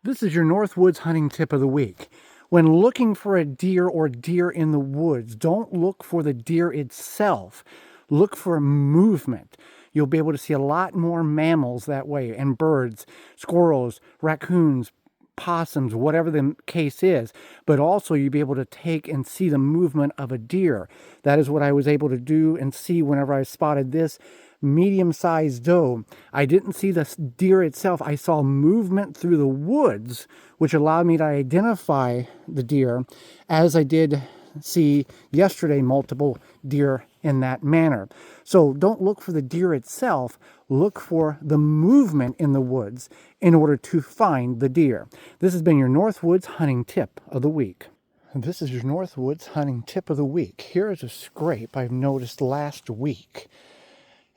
This is your Northwoods hunting tip of the week. When looking for a deer or deer in the woods, don't look for the deer itself. Look for movement. You'll be able to see a lot more mammals that way, and birds, squirrels, raccoons, possums, whatever the case is. But also you'll be able to take and see the movement of a deer. That is what I was able to do and see whenever I spotted this medium-sized doe. I didn't see the deer itself. I saw movement through the woods, which allowed me to identify the deer, as I did see yesterday multiple deer in that manner. So don't look for the deer itself. Look for the movement in the woods in order to find the deer. This has been your Northwoods hunting tip of the week. This is your Northwoods hunting tip of the week. Here is a scrape I've noticed last week.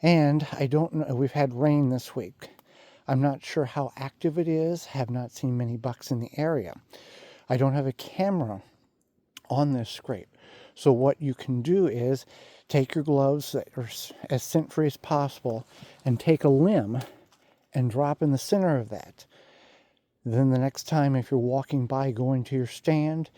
And I don't know, we've had rain this week. I'm not sure how active it is. Have not seen many bucks in the area. I don't have a camera on this scrape. So what you can do is take your gloves that are as scent-free as possible and take a limb and drop in the center of that. Then the next time, if you're walking by going to your stand,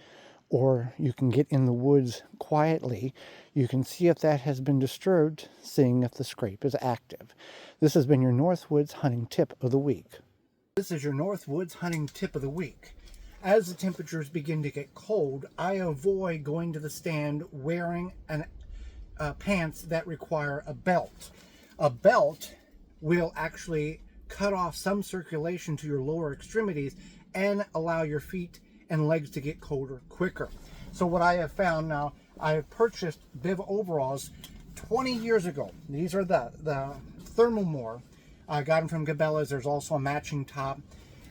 or you can get in the woods quietly, you can see if that has been disturbed, seeing if the scrape is active. This has been your Northwoods hunting tip of the week. This is your Northwoods hunting tip of the week. As the temperatures begin to get cold, I avoid going to the stand wearing pants that require a belt. A belt will actually cut off some circulation to your lower extremities and allow your feet and legs to get colder quicker. So what I have found now, I have purchased bib overalls 20 years ago. These are the Thermomore. I got them from Cabela's. There's also a matching top.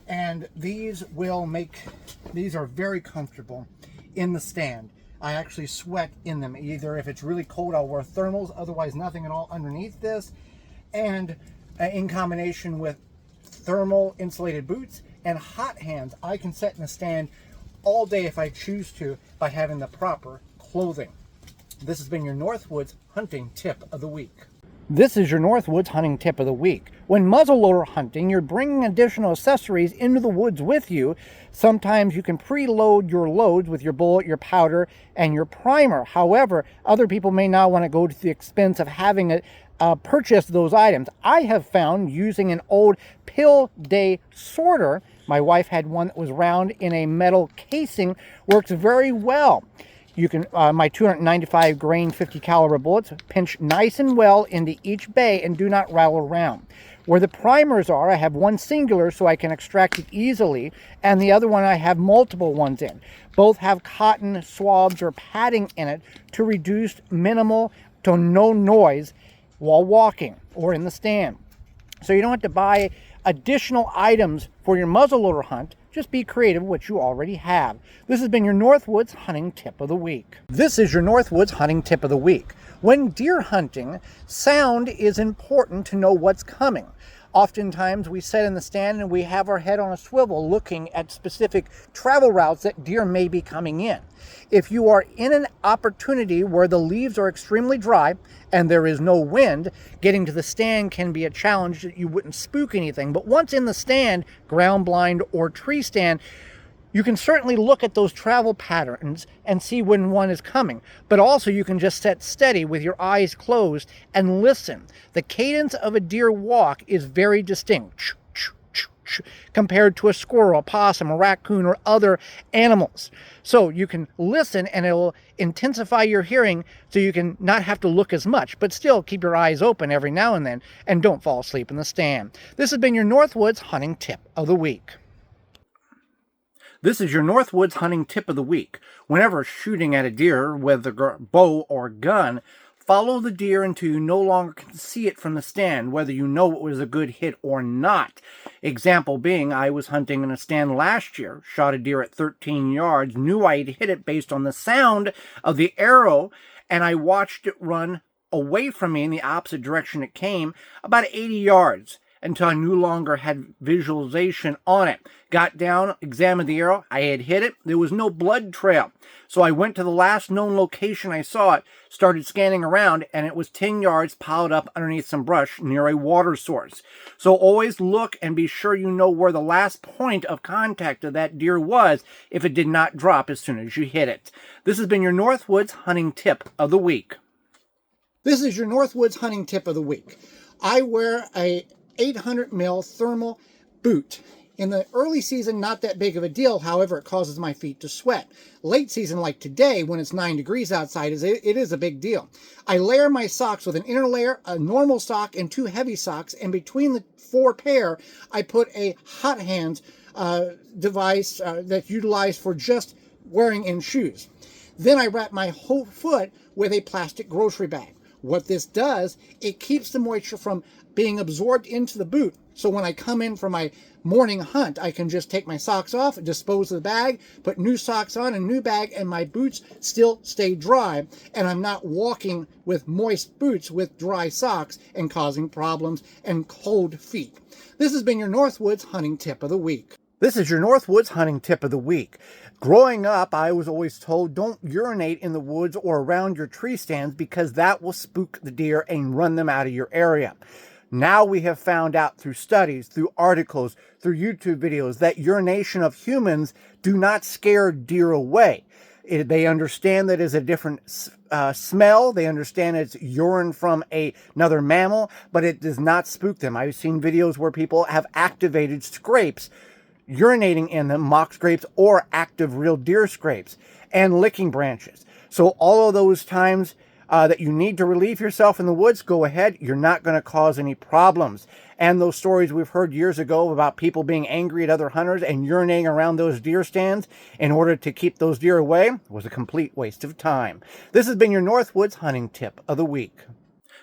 And these are very comfortable in the stand. I actually sweat in them. Either if it's really cold, I'll wear thermals, otherwise nothing at all underneath this. And in combination with thermal insulated boots and hot hands, I can sit in the stand all day if I choose to by having the proper clothing. This has been your Northwoods hunting tip of the week. This is your Northwoods hunting tip of the week. When muzzleloader hunting, you're bringing additional accessories into the woods with you. Sometimes you can preload your loads with your bullet, your powder, and your primer. However, other people may not want to go to the expense of having it purchase those items. I have found using an old pill day sorter, my wife had one that was round in a metal casing, works very well. You can, my 295 grain 50 caliber bullets pinch nice and well into each bay and do not rattle around. Where the primers are, I have one singular so I can extract it easily, and the other one I have multiple ones in. Both have cotton swabs or padding in it to reduce minimal to no noise while walking or in the stand. So you don't have to buy additional items for your muzzleloader hunt. Just be creative with what you already have. This has been your Northwoods hunting tip of the week. This is your Northwoods hunting tip of the week. When deer hunting, sound is important to know what's coming. Oftentimes we sit in the stand and we have our head on a swivel looking at specific travel routes that deer may be coming in. If you are in an opportunity where the leaves are extremely dry and there is no wind, getting to the stand can be a challenge that you wouldn't spook anything. But once in the stand, ground blind or tree stand, you can certainly look at those travel patterns and see when one is coming. But also you can just sit steady with your eyes closed and listen. The cadence of a deer walk is very distinct compared to a squirrel, a possum, a raccoon, or other animals. So you can listen and it will intensify your hearing so you can not have to look as much, but still keep your eyes open every now and then and don't fall asleep in the stand. This has been your Northwoods hunting tip of the week. This is your Northwoods hunting tip of the week. Whenever shooting at a deer with a bow or gun, follow the deer until you no longer can see it from the stand, whether you know it was a good hit or not. Example being, I was hunting in a stand last year, shot a deer at 13 yards, knew I'd hit it based on the sound of the arrow, and I watched it run away from me in the opposite direction it came, about 80 yards. until I no longer had visualization on it. Got down, examined the arrow. I had hit it. There was no blood trail. So I went to the last known location I saw it, started scanning around, and it was 10 yards piled up underneath some brush near a water source. So always look and be sure you know where the last point of contact of that deer was if it did not drop as soon as you hit it. This has been your Northwoods hunting tip of the week. This is your Northwoods hunting tip of the week. I wear a 800 mil thermal boot. In the early season, not that big of a deal. However, it causes my feet to sweat. Late season, like today, when it's 9 degrees outside, it is a big deal. I layer my socks with an inner layer, a normal sock, and 2 heavy socks. And between the 4 pair, I put a hot hands device that's utilized for just wearing in shoes. Then I wrap my whole foot with a plastic grocery bag. What this does, it keeps the moisture from being absorbed into the boot. So when I come in for my morning hunt, I can just take my socks off, dispose of the bag, put new socks on, a new bag, and my boots still stay dry. And I'm not walking with moist boots with dry socks and causing problems and cold feet. This has been your Northwoods hunting tip of the week. This is your Northwoods hunting tip of the week. Growing up, I was always told don't urinate in the woods or around your tree stands because that will spook the deer and run them out of your area. Now we have found out through studies, through articles, through YouTube videos that urination of humans do not scare deer away. They understand that it's a different smell. They understand it's urine from another mammal, but it does not spook them. I've seen videos where people have activated scrapes, urinating in them, mock scrapes or active real deer scrapes, and licking branches. So all of those times that you need to relieve yourself in the woods, go ahead. You're not going to cause any problems. And those stories we've heard years ago about people being angry at other hunters and urinating around those deer stands in order to keep those deer away was a complete waste of time. This has been your Northwoods hunting tip of the week.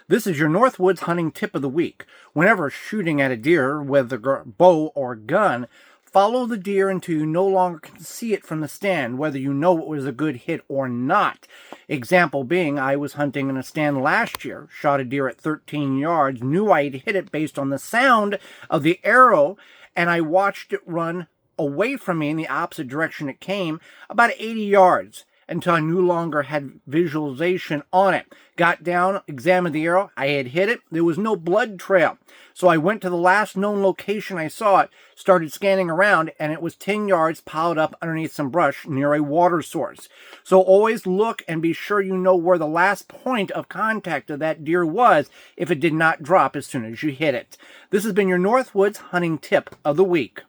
This is your Northwoods hunting tip of the week. Whenever shooting at a deer with a bow or gun, follow the deer until you no longer can see it from the stand, whether you know it was a good hit or not. Example being, I was hunting in a stand last year, shot a deer at 13 yards, knew I'd hit it based on the sound of the arrow, and I watched it run away from me in the opposite direction it came, about 80 yards. Until I no longer had visualization on it. Got down, examined the arrow. I had hit it. There was no blood trail. So I went to the last known location I saw it, started scanning around, and it was 10 yards piled up underneath some brush near a water source. So always look and be sure you know where the last point of contact of that deer was if it did not drop as soon as you hit it. This has been your Northwoods hunting tip of the week.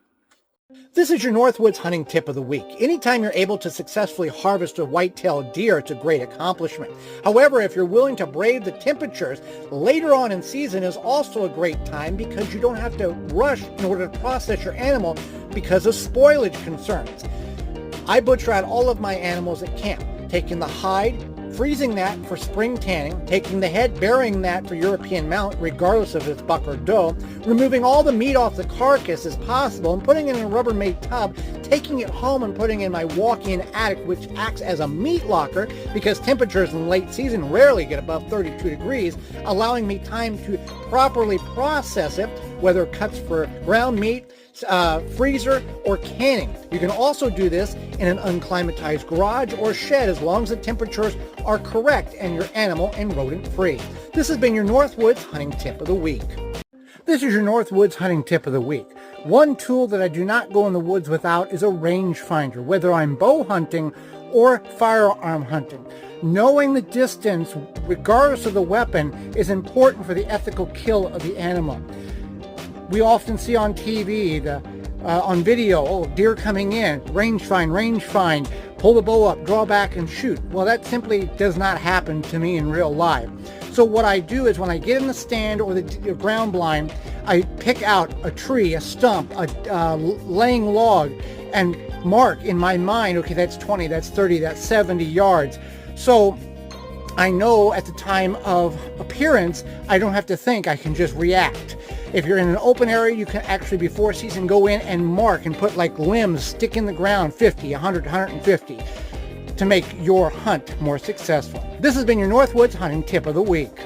This is your Northwoods hunting tip of the week. Anytime you're able to successfully harvest a white-tailed deer, it's a great accomplishment. However, if you're willing to brave the temperatures, later on in season is also a great time because you don't have to rush in order to process your animal because of spoilage concerns. I butcher out all of my animals at camp, taking the hide, freezing that for spring tanning, taking the head, burying that for European mount, regardless if it's buck or doe, removing all the meat off the carcass as possible, and putting it in a Rubbermaid tub, taking it home and putting it in my walk-in attic, which acts as a meat locker because temperatures in late season rarely get above 32 degrees, allowing me time to properly process it, whether cuts for ground meat, freezer, or canning. You can also do this in an unclimatized garage or shed as long as the temperatures are correct and your animal and rodent free. This has been your Northwoods hunting tip of the week. This is your Northwoods hunting tip of the week. One tool that I do not go in the woods without is a rangefinder, whether I'm bow hunting or firearm hunting. Knowing the distance, regardless of the weapon, is important for the ethical kill of the animal. We often see on TV, on video, deer coming in, range find, pull the bow up, draw back and shoot. Well, that simply does not happen to me in real life. So what I do is when I get in the stand or the ground blind, I pick out a tree, a stump, a laying log, and mark in my mind, okay, that's 20, that's 30, that's 70 yards. So I know at the time of appearance, I don't have to think, I can just react. If you're in an open area, you can actually, before season, go in and mark and put like limbs, stick in the ground, 50, 100, 150, to make your hunt more successful. This has been your Northwoods hunting tip of the week.